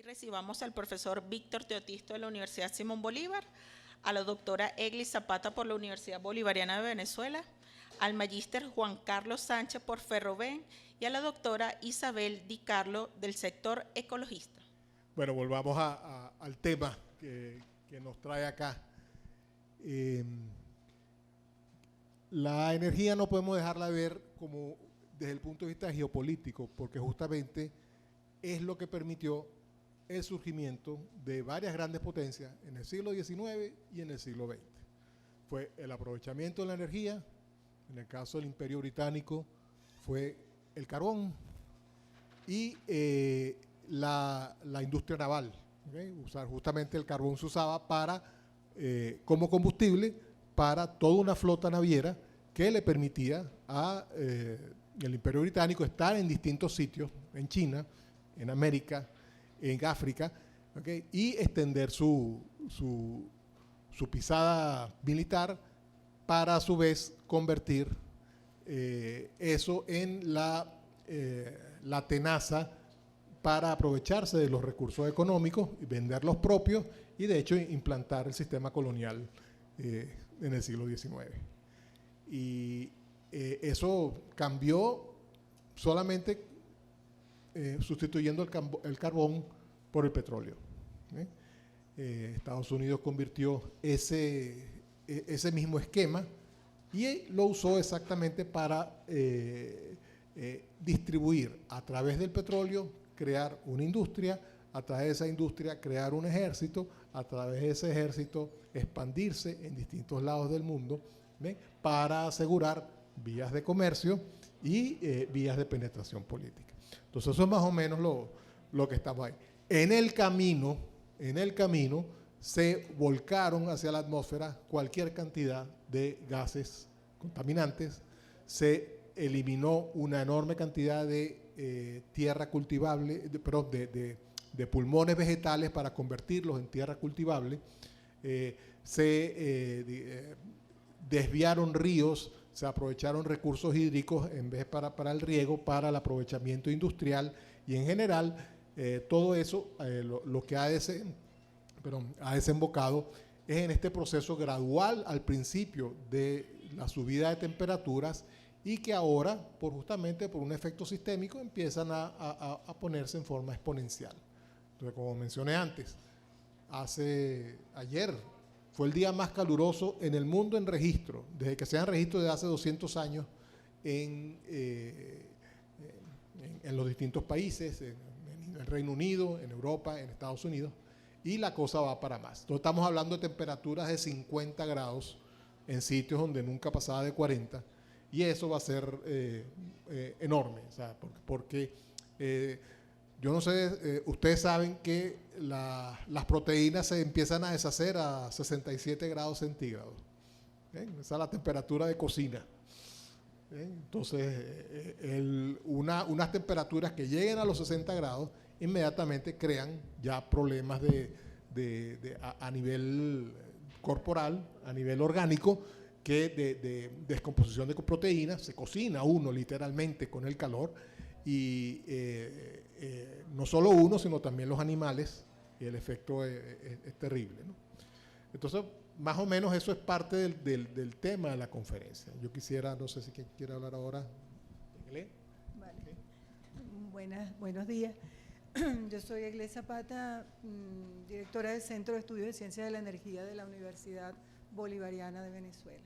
Y recibamos al profesor Víctor Teotisto de la Universidad Simón Bolívar, a la doctora Eglis Zapata por la Universidad Bolivariana de Venezuela, al magíster Juan Carlos Sánchez por Ferroven y a la doctora Isabel Di Carlo del sector ecologista. Bueno, volvamos al tema que nos trae acá. La energía no podemos dejarla ver como desde el punto de vista geopolítico, porque justamente es lo que permitió el surgimiento de varias grandes potencias en el siglo XIX y en el siglo XX. Fue el aprovechamiento de la energía, en el caso del Imperio Británico fue el carbón y la industria naval. ¿Okay? Justamente el carbón se usaba como combustible para toda una flota naviera que le permitía al Imperio Británico estar en distintos sitios, en China, en América, en África, ¿okay? Y extender su pisada militar para a su vez convertir eso en la tenaza para aprovecharse de los recursos económicos y vender los propios y de hecho implantar el sistema colonial en el siglo XIX. Y eso cambió solamente sustituyendo el carbón por el petróleo. Estados Unidos convirtió ese mismo esquema y lo usó exactamente para distribuir a través del petróleo, crear una industria, a través de esa industria crear un ejército, a través de ese ejército expandirse en distintos lados del mundo, ¿ven? Para asegurar vías de comercio y vías de penetración política. Entonces eso es más o menos lo que estamos ahí. En el camino se volcaron hacia la atmósfera cualquier cantidad de gases contaminantes, se eliminó una enorme cantidad de tierra cultivable, de pulmones vegetales para convertirlos en tierra cultivable, se desviaron ríos, se aprovecharon recursos hídricos en vez para el riego, para el aprovechamiento industrial y en general todo eso lo que ha desembocado es en este proceso gradual al principio de la subida de temperaturas y que ahora, justamente por un efecto sistémico, empiezan a ponerse en forma exponencial. Entonces, como mencioné antes, ayer fue el día más caluroso en el mundo en registro, desde que se dan registros de hace 200 años en los distintos países, en el Reino Unido, en Europa, en Estados Unidos, y la cosa va para más. Entonces estamos hablando de temperaturas de 50 grados en sitios donde nunca pasaba de 40, y eso va a ser enorme, o sea, porque yo no sé, ustedes saben que las proteínas se empiezan a deshacer a 67 grados centígrados. Esa es la temperatura de cocina. Entonces, unas temperaturas que lleguen a los 60 grados inmediatamente crean ya problemas a nivel corporal, a nivel orgánico, que de descomposición de proteínas, se cocina uno literalmente con el calor y no solo uno, sino también los animales, y el efecto es terrible, ¿no? Entonces, más o menos eso es parte del tema de la conferencia. Yo quisiera, no sé si quien quiere hablar ahora. Vale. Okay. Buenos días. Yo soy Eglis Zapata, directora del Centro de Estudios de Ciencias de la Energía de la Universidad Bolivariana de Venezuela.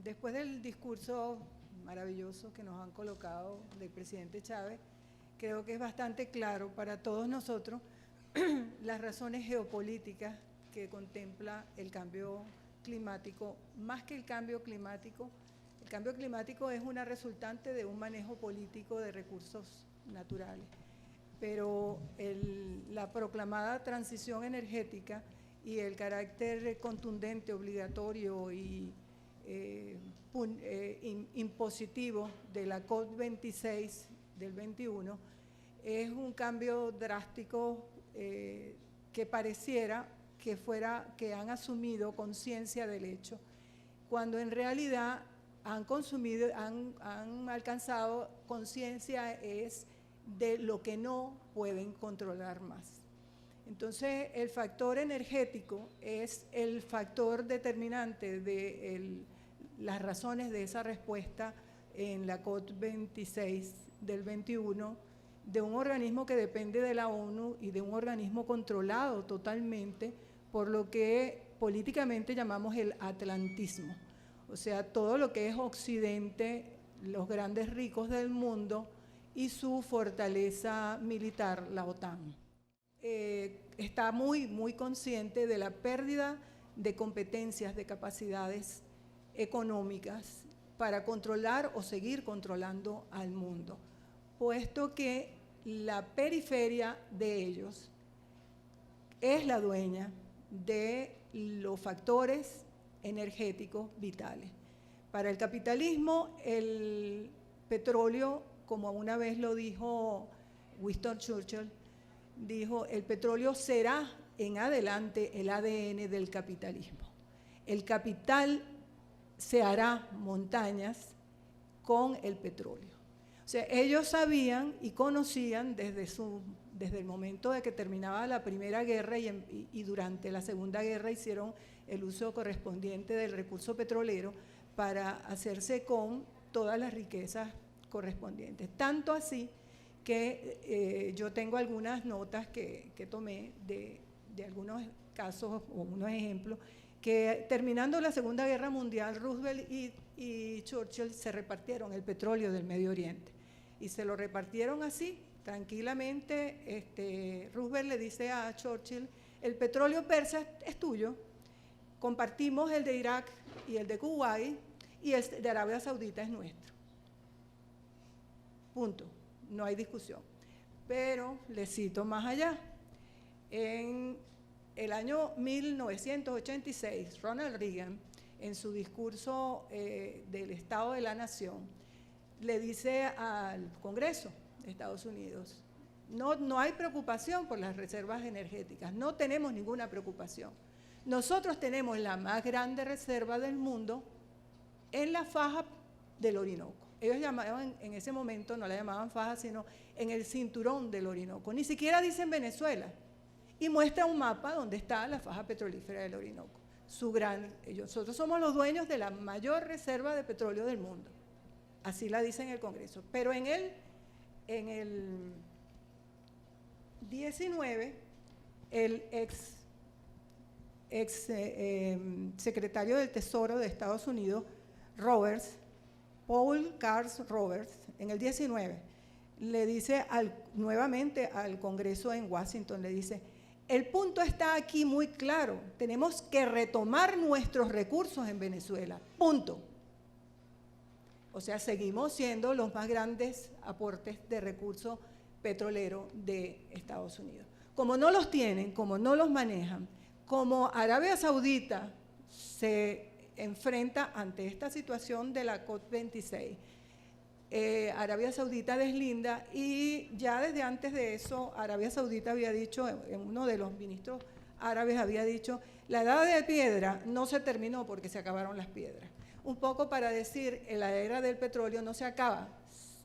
Después del discurso maravilloso que nos han colocado del presidente Chávez, creo que es bastante claro para todos nosotros las razones geopolíticas que contempla el cambio climático. Más que el cambio climático es una resultante de un manejo político de recursos naturales, pero la proclamada transición energética y el carácter contundente, obligatorio y impositivo de la COP26 del 21 es un cambio drástico que pareciera que han asumido conciencia del hecho, cuando en realidad han alcanzado conciencia es de lo que no pueden controlar más. Entonces, el factor energético es el factor determinante de las razones de esa respuesta en la COP26 del 21, de un organismo que depende de la ONU y de un organismo controlado totalmente por lo que políticamente llamamos el atlantismo. O sea, todo lo que es Occidente, los grandes ricos del mundo y su fortaleza militar, la OTAN. Está muy consciente de la pérdida de competencias, de capacidades económicas para controlar o seguir controlando al mundo, puesto que la periferia de ellos es la dueña de los factores energéticos vitales. Para el capitalismo, el petróleo, como una vez lo dijo Winston Churchill, dijo, el petróleo será en adelante el ADN del capitalismo. El capital se hará montañas con el petróleo. O sea, ellos sabían y conocían desde el momento de que terminaba la Primera Guerra y durante la Segunda Guerra hicieron el uso correspondiente del recurso petrolero para hacerse con todas las riquezas correspondientes. Tanto así que yo tengo algunas notas que tomé de algunos casos o unos ejemplos, que terminando la Segunda Guerra Mundial, Roosevelt y Churchill se repartieron el petróleo del Medio Oriente y se lo repartieron así, tranquilamente. Roosevelt le dice a Churchill, el petróleo persa es tuyo, compartimos el de Irak y el de Kuwait y el de Arabia Saudita es nuestro. Punto, no hay discusión. Pero le cito más allá. En el año 1986, Ronald Reagan, en su discurso del Estado de la Nación, le dice al Congreso de Estados Unidos, no hay preocupación por las reservas energéticas, no tenemos ninguna preocupación. Nosotros tenemos la más grande reserva del mundo en la faja del Orinoco. Ellos llamaban, en ese momento no la llamaban faja, sino en el cinturón del Orinoco. Ni siquiera dicen Venezuela. Y muestra un mapa donde está la faja petrolífera del Orinoco. Nosotros somos los dueños de la mayor reserva de petróleo del mundo. Así la dice en el Congreso. Pero en el 19, el ex secretario del Tesoro de Estados Unidos, Paul Carls Roberts, en el 19, le dice nuevamente al Congreso en Washington, le dice, el punto está aquí muy claro, tenemos que retomar nuestros recursos en Venezuela, punto. O sea, seguimos siendo los más grandes aportes de recursos petroleros de Estados Unidos. Como no los tienen, como no los manejan, como Arabia Saudita se enfrenta ante esta situación de la COP26, Arabia Saudita deslinda y ya desde antes de eso Arabia Saudita había dicho, uno de los ministros árabes había dicho, la edad de piedra no se terminó porque se acabaron las piedras. Un poco para decir, la era del petróleo no se acaba,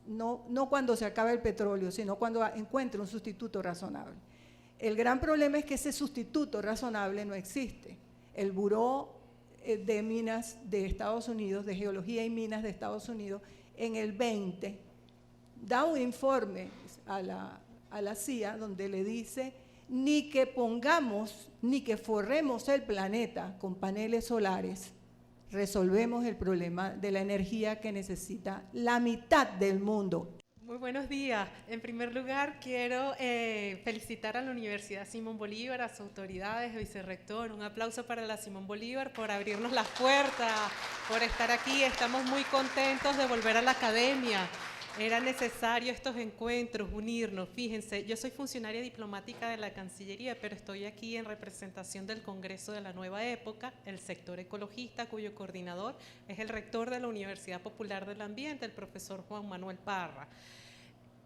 no cuando se acaba el petróleo, sino cuando encuentre un sustituto razonable. El gran problema es que ese sustituto razonable no existe. El Buró de Minas de Estados Unidos, de Geología y Minas de Estados Unidos, en el 20, da un informe a la CIA donde le dice ni que pongamos, ni que forremos el planeta con paneles solares, resolvemos el problema de la energía que necesita la mitad del mundo. Muy buenos días. En primer lugar, quiero felicitar a la Universidad Simón Bolívar, a sus autoridades, vicerrector. Un aplauso para la Simón Bolívar por abrirnos las puertas, por estar aquí. Estamos muy contentos de volver a la academia. Era necesario estos encuentros, unirnos. Fíjense, yo soy funcionaria diplomática de la Cancillería, pero estoy aquí en representación del Congreso de la Nueva Época, el sector ecologista, cuyo coordinador es el rector de la Universidad Popular del Ambiente, el profesor Juan Manuel Parra.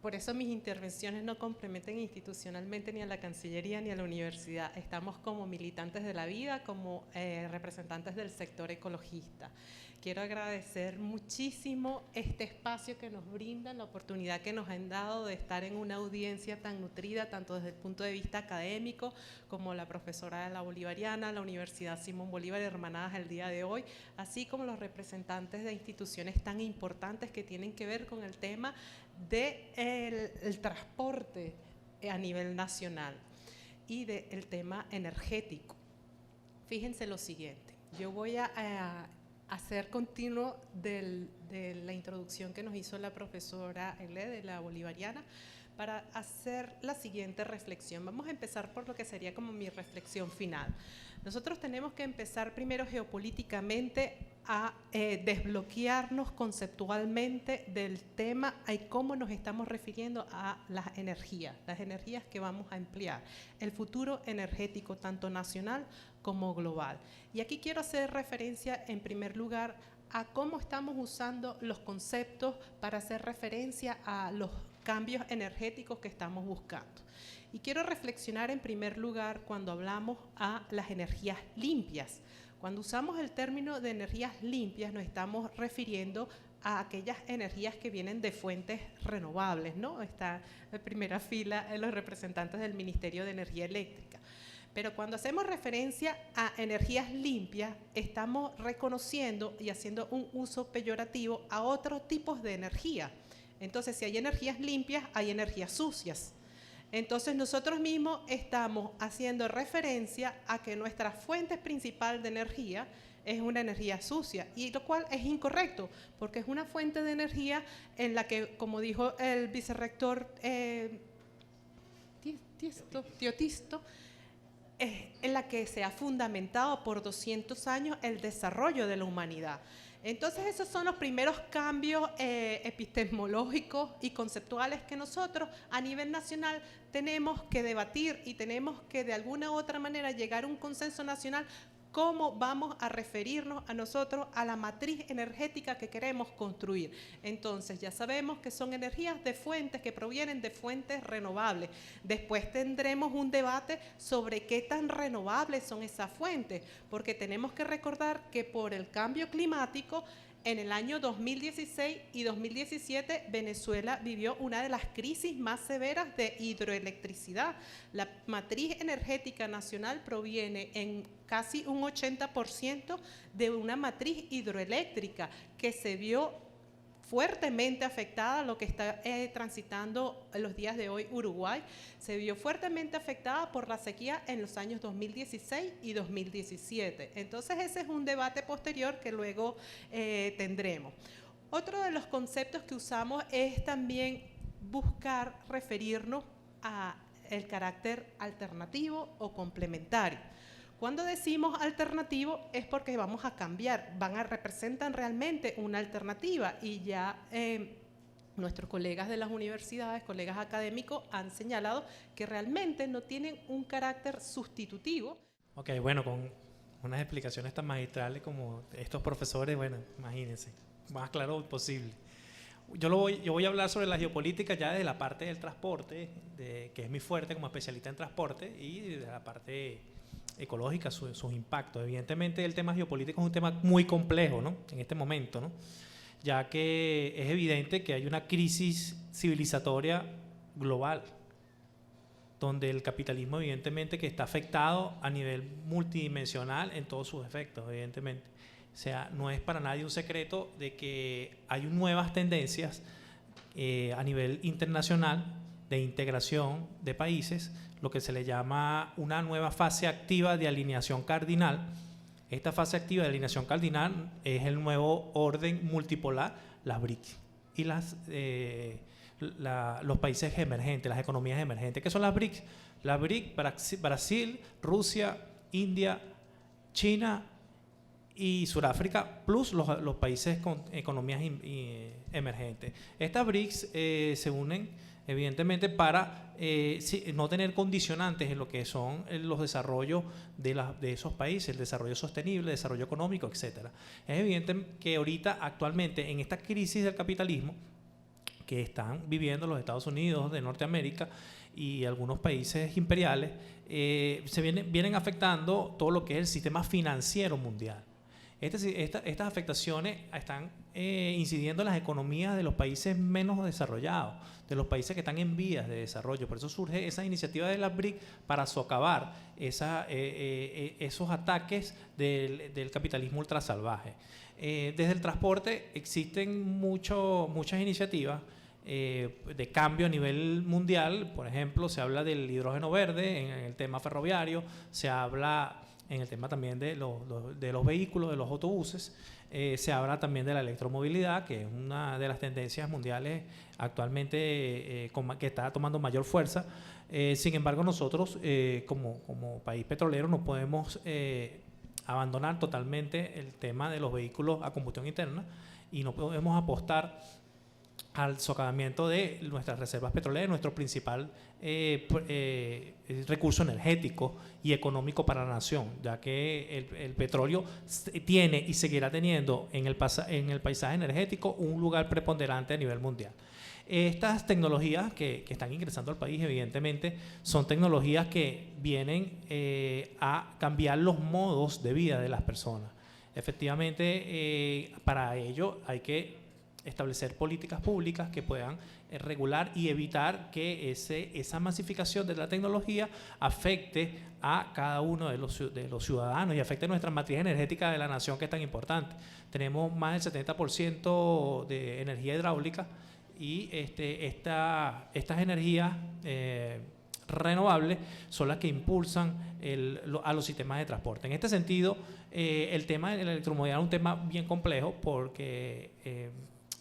por eso mis intervenciones no comprometen institucionalmente ni a la Cancillería ni a la universidad. Estamos como militantes de la vida, como representantes del sector ecologista. Quiero agradecer muchísimo este espacio que nos brindan, la oportunidad que nos han dado de estar en una audiencia tan nutrida, tanto desde el punto de vista académico, como la profesora de la Bolivariana, la Universidad Simón Bolívar, hermanadas el día de hoy, así como los representantes de instituciones tan importantes que tienen que ver con el tema del transporte a nivel nacional y del tema energético. Fíjense lo siguiente, yo voy a hacer continuo de la introducción que nos hizo la profesora Egle de la Bolivariana para hacer la siguiente reflexión. Vamos a empezar por lo que sería como mi reflexión final. Nosotros tenemos que empezar primero geopolíticamente a desbloquearnos conceptualmente del tema y cómo nos estamos refiriendo a las energías que vamos a emplear, el futuro energético tanto nacional como global. Y aquí quiero hacer referencia en primer lugar a cómo estamos usando los conceptos para hacer referencia a los cambios energéticos que estamos buscando. Y quiero reflexionar en primer lugar cuando hablamos a las energías limpias. Cuando usamos el término de energías limpias nos estamos refiriendo a aquellas energías que vienen de fuentes renovables, ¿no? Está en primera fila los representantes del Ministerio de Energía Eléctrica. Pero cuando hacemos referencia a energías limpias, estamos reconociendo y haciendo un uso peyorativo a otros tipos de energía. Entonces, si hay energías limpias, hay energías sucias. Entonces, nosotros mismos estamos haciendo referencia a que nuestra fuente principal de energía es una energía sucia, y lo cual es incorrecto, porque es una fuente de energía en la que, como dijo el vicerrector Teotisto, en la que se ha fundamentado por 200 años el desarrollo de la humanidad. Entonces, esos son los primeros cambios epistemológicos y conceptuales que nosotros a nivel nacional tenemos que debatir y tenemos que de alguna u otra manera llegar a un consenso nacional. ¿Cómo vamos a referirnos a nosotros a la matriz energética que queremos construir? Entonces, ya sabemos que son energías de fuentes que provienen de fuentes renovables. Después tendremos un debate sobre qué tan renovables son esas fuentes, porque tenemos que recordar que por el cambio climático, en el año 2016 y 2017, Venezuela vivió una de las crisis más severas de hidroelectricidad. La matriz energética nacional proviene en casi un 80% de una matriz hidroeléctrica que se vio fuertemente afectada, lo que está transitando en los días de hoy Uruguay, se vio fuertemente afectada por la sequía en los años 2016 y 2017. Entonces, ese es un debate posterior que luego tendremos. Otro de los conceptos que usamos es también buscar referirnos a el carácter alternativo o complementario. Cuando decimos alternativo es porque vamos a cambiar, representan realmente una alternativa, y ya nuestros colegas de las universidades, colegas académicos, han señalado que realmente no tienen un carácter sustitutivo. Ok, bueno, con unas explicaciones tan magistrales como estos profesores, bueno, imagínense, más claro posible. Yo voy a hablar sobre la geopolítica ya desde la parte del transporte, que es mi fuerte como especialista en transporte, y de la parte ecológica, sus impactos. Evidentemente el tema geopolítico es un tema muy complejo, ¿no? En este momento, ¿no? Ya que es evidente que hay una crisis civilizatoria global, donde el capitalismo evidentemente que está afectado a nivel multidimensional en todos sus efectos, evidentemente. O sea, no es para nadie un secreto de que hay nuevas tendencias a nivel internacional de integración de países, lo que se le llama una nueva fase activa de alineación cardinal. Esta fase activa de alineación cardinal es el nuevo orden multipolar, las BRIC, y los países emergentes, las economías emergentes. ¿Qué son las BRIC? Las BRIC, Brasil, Rusia, India, China y Sudáfrica, plus los países con economías emergentes. Estas BRICS se unen evidentemente para no tener condicionantes en lo que son los desarrollos de esos países, el desarrollo sostenible, el desarrollo económico, etc. Es evidente que ahorita, actualmente, en esta crisis del capitalismo, que están viviendo los Estados Unidos de Norteamérica y algunos países imperiales, vienen afectando todo lo que es el sistema financiero mundial. Estas afectaciones están incidiendo en las economías de los países menos desarrollados, de los países que están en vías de desarrollo. Por eso surge esa iniciativa de la BRIC para socavar esos ataques del capitalismo ultrasalvaje. Desde el transporte existen muchas iniciativas de cambio a nivel mundial. Por ejemplo, se habla del hidrógeno verde en el tema ferroviario, se habla en el tema también de los vehículos, de los autobuses, se habla también de la electromovilidad, que es una de las tendencias mundiales actualmente que está tomando mayor fuerza. Sin embargo, nosotros como país petrolero no podemos abandonar totalmente el tema de los vehículos a combustión interna y no podemos apostar al socavamiento de nuestras reservas petroleras, nuestro principal recurso energético y económico para la nación, ya que el petróleo tiene y seguirá teniendo en el paisaje energético un lugar preponderante a nivel mundial. Estas tecnologías que están ingresando al país, evidentemente, son tecnologías que vienen a cambiar los modos de vida de las personas. Efectivamente, para ello hay que establecer políticas públicas que puedan regular y evitar que esa masificación de la tecnología afecte a cada uno de los ciudadanos y afecte nuestra matriz energética de la nación, que es tan importante. Tenemos más del 70% de energía hidráulica y estas energías renovables son las que impulsan a los sistemas de transporte. En este sentido, el tema de la electromovilidad es un tema bien complejo porque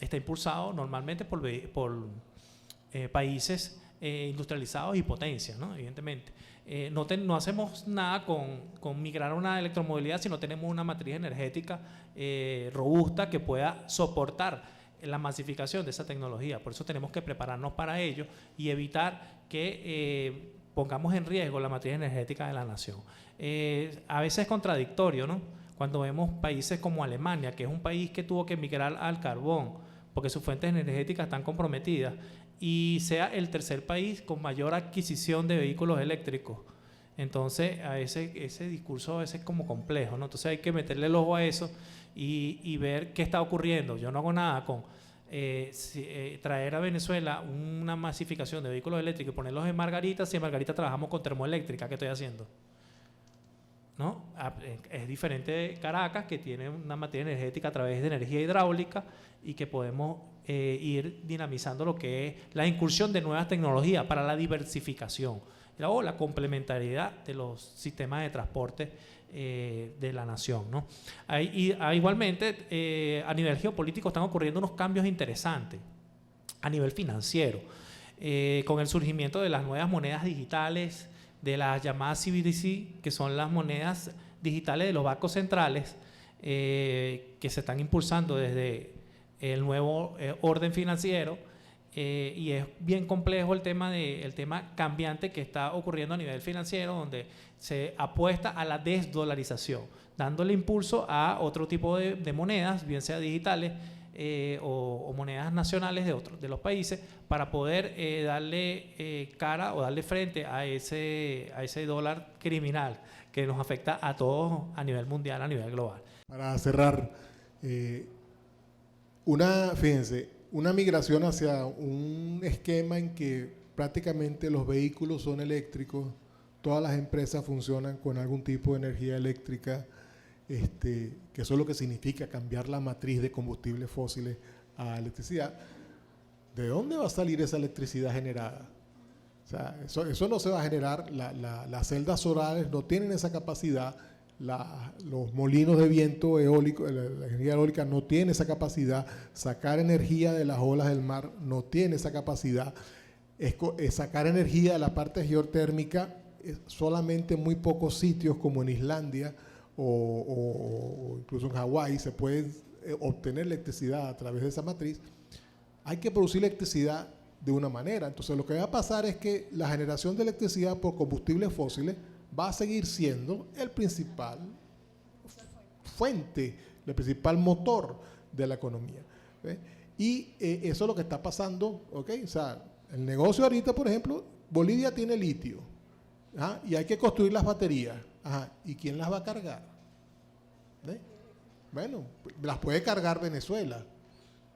está impulsado normalmente por países industrializados y potencias, ¿no? Evidentemente. No hacemos nada con migrar a una electromovilidad si no tenemos una matriz energética robusta que pueda soportar la masificación de esa tecnología. Por eso tenemos que prepararnos para ello y evitar que pongamos en riesgo la matriz energética de la nación. A veces es contradictorio, ¿no? Cuando vemos países como Alemania, que es un país que tuvo que migrar al carbón porque sus fuentes energéticas están comprometidas, y sea el tercer país con mayor adquisición de vehículos eléctricos. Entonces, ese discurso a veces es como complejo, ¿no? Entonces hay que meterle el ojo a eso y ver qué está ocurriendo. Yo no hago nada con traer a Venezuela una masificación de vehículos eléctricos y ponerlos en Margarita, si en Margarita trabajamos con termoeléctrica. ¿Qué estoy haciendo? ¿No? Es diferente de Caracas, que tiene una materia energética a través de energía hidráulica y que podemos ir dinamizando lo que es la incursión de nuevas tecnologías para la diversificación o la complementariedad de los sistemas de transporte de la nación, ¿no? Igualmente, a nivel geopolítico están ocurriendo unos cambios interesantes a nivel financiero, con el surgimiento de las nuevas monedas digitales, de las llamadas CBDC, que son las monedas digitales de los bancos centrales, que se están impulsando desde el nuevo orden financiero, y es bien complejo el tema cambiante que está ocurriendo a nivel financiero, donde se apuesta a la desdolarización, dándole impulso a otro tipo de monedas, bien sea digitales o monedas nacionales de los países, para poder darle cara o darle frente a ese dólar criminal que nos afecta a todos a nivel mundial, a nivel global. Para cerrar, fíjense, una migración hacia un esquema en que prácticamente los vehículos son eléctricos, todas las empresas funcionan con algún tipo de energía eléctrica, que eso es lo que significa cambiar la matriz de combustibles fósiles a electricidad. ¿De dónde va a salir esa electricidad generada? O sea, eso no se va a generar, las celdas solares no tienen esa capacidad, los molinos de viento eólico, la energía eólica no tiene esa capacidad, sacar energía de las olas del mar no tiene esa capacidad, sacar energía de la parte geotérmica, solamente en muy pocos sitios como en Islandia o incluso en Hawái se puede obtener electricidad a través de esa matriz. Hay que producir electricidad de una manera. Entonces lo que va a pasar es que la generación de electricidad por combustibles fósiles va a seguir siendo el principal fuente, el principal motor de la economía. Y eso es lo que está pasando, ¿ok? O sea, el negocio ahorita, por ejemplo, Bolivia tiene litio, ¿ah? Y hay que construir las baterías. Ajá. ¿Y quién las va a cargar? ¿Ve? Bueno, las puede cargar Venezuela,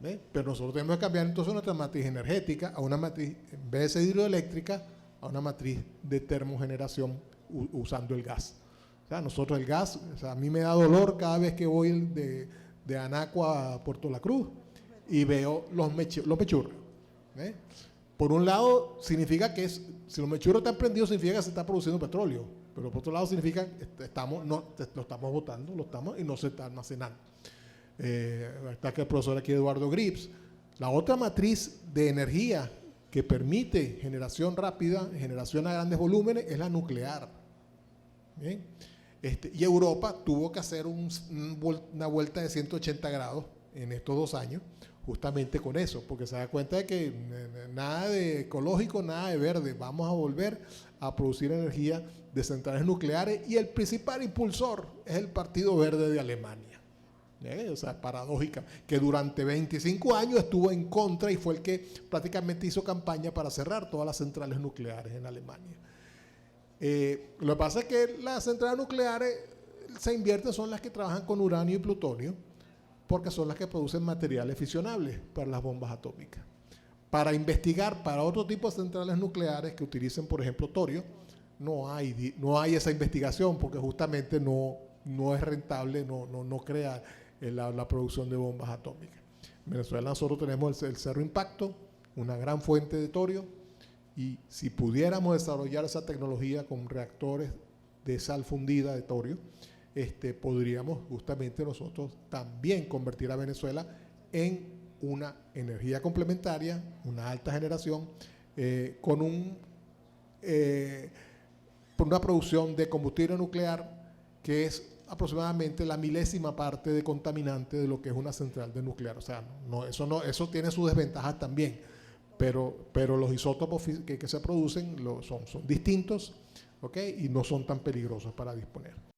¿ve? Pero nosotros tenemos que cambiar entonces nuestra matriz energética a una matriz, en vez de ser hidroeléctrica, a una matriz de termogeneración usando el gas. O sea, nosotros el gas, o sea, a mí me da dolor cada vez que voy de Anacua a Puerto La Cruz y veo los mechurros. ¿Ve? Por un lado, significa que si los mechurros están prendidos, significa que se está produciendo petróleo. Pero por otro lado, significa que lo estamos botando, y no se está almacenando. Está que el profesor aquí, Eduardo Grips. La otra matriz de energía que permite generación rápida, generación a grandes volúmenes, es la nuclear. ¿Bien? Y Europa tuvo que hacer una vuelta de 180 grados en estos 2 años, justamente con eso, porque se da cuenta de que nada de ecológico, nada de verde, vamos a volver a producir energía de centrales nucleares, y el principal impulsor es el Partido Verde de Alemania. O sea, paradójica, que durante 25 años estuvo en contra y fue el que prácticamente hizo campaña para cerrar todas las centrales nucleares en Alemania. Lo que pasa es que las centrales nucleares se invierten, son las que trabajan con uranio y plutonio, porque son las que producen materiales fisionables para las bombas atómicas. Para investigar para otro tipo de centrales nucleares que utilicen, por ejemplo, torio, no hay esa investigación, porque justamente no es rentable, no crea la producción de bombas atómicas. En Venezuela nosotros tenemos el Cerro Impacto, una gran fuente de torio, y si pudiéramos desarrollar esa tecnología con reactores de sal fundida de torio, podríamos justamente nosotros también convertir a Venezuela en una energía complementaria, una alta generación, con una producción de combustible nuclear que es aproximadamente la milésima parte de contaminante de lo que es una central de nuclear. O sea, eso tiene sus desventajas también, pero los isótopos que se producen son distintos, ¿okay? Y no son tan peligrosos para disponer.